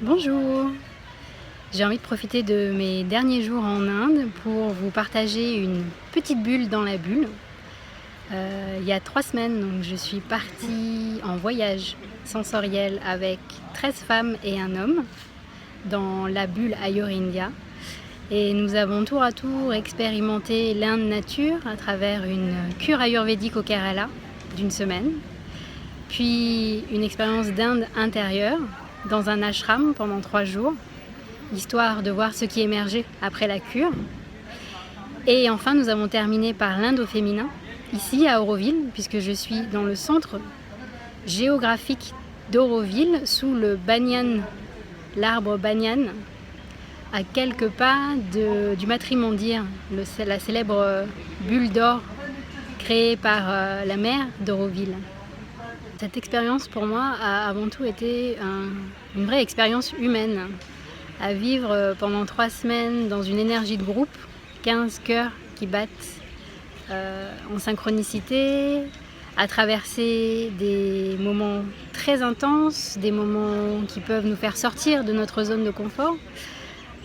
Bonjour! J'ai envie de profiter de mes derniers jours en Inde pour vous partager une petite bulle dans la bulle. Il y a 3 semaines, donc je suis partie en voyage sensoriel avec 13 femmes et un homme dans la bulle Ayur India. Et nous avons tour à tour expérimenté l'Inde nature à travers une cure ayurvédique au Kerala d'une semaine, puis une expérience d'Inde intérieure dans un ashram pendant 3 jours, histoire de voir ce qui émergeait après la cure. Et enfin, nous avons terminé par l'Inde au féminin, ici à Auroville, puisque je suis dans le centre géographique d'Auroville, sous le banyan, l'arbre banyan, à quelques pas du matrimondir, la célèbre bulle d'or créée par la maire d'Auroville. Cette expérience pour moi a avant tout été une vraie expérience humaine, à vivre pendant 3 semaines dans une énergie de groupe, 15 cœurs qui battent en synchronicité, à traverser des moments très intenses, des moments qui peuvent nous faire sortir de notre zone de confort,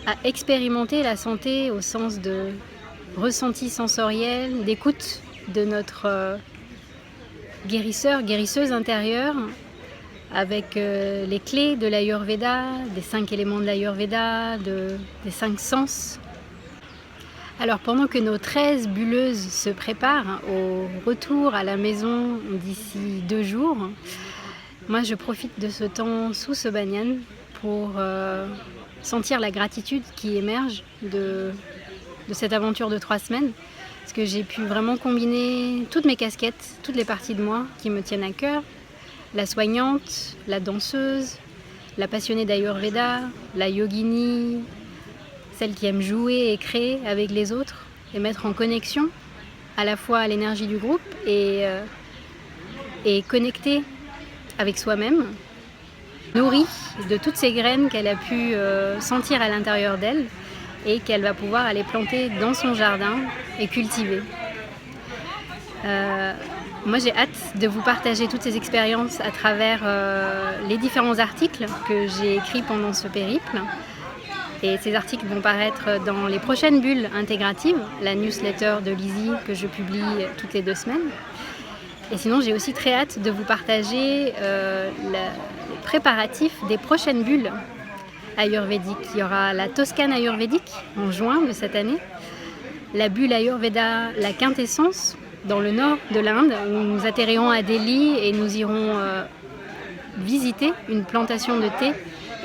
à expérimenter la santé au sens de ressenti sensoriel, d'écoute de notre guérisseur, guérisseuse intérieure, avec les clés de l'Ayurveda, des 5 éléments de l'Ayurveda, des 5 sens. Alors pendant que nos 13 bulleuses se préparent au retour à la maison d'ici 2 jours, moi je profite de ce temps sous ce banyan pour sentir la gratitude qui émerge de cette aventure de 3 semaines. Parce que j'ai pu vraiment combiner toutes mes casquettes, toutes les parties de moi qui me tiennent à cœur. La soignante, la danseuse, la passionnée d'Ayurveda, la yogini, celle qui aime jouer et créer avec les autres et mettre en connexion à la fois l'énergie du groupe et connecter avec soi-même, nourrie de toutes ces graines qu'elle a pu sentir à l'intérieur d'elle et qu'elle va pouvoir aller planter dans son jardin et cultiver. Moi j'ai hâte de vous partager toutes ces expériences à travers les différents articles que j'ai écrits pendant ce périple. Et ces articles vont paraître dans les prochaines bulles intégratives, la newsletter de Lizzie que je publie toutes les 2 semaines. Et sinon j'ai aussi très hâte de vous partager les préparatifs des prochaines bulles ayurvédique. Il y aura la Toscane ayurvédique en juin de cette année, la bulle Ayurveda, la quintessence, dans le nord de l'Inde, où nous atterrirons à Delhi et nous irons visiter une plantation de thé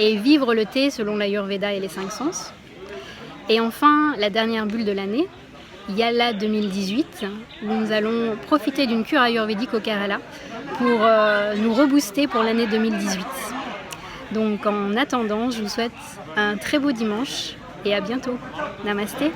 et vivre le thé selon l'Ayurveda et les 5 sens. Et enfin, la dernière bulle de l'année, Yala 2018, où nous allons profiter d'une cure ayurvédique au Kerala pour nous rebooster pour l'année 2018. Donc en attendant, je vous souhaite un très beau dimanche et à bientôt. Namasté.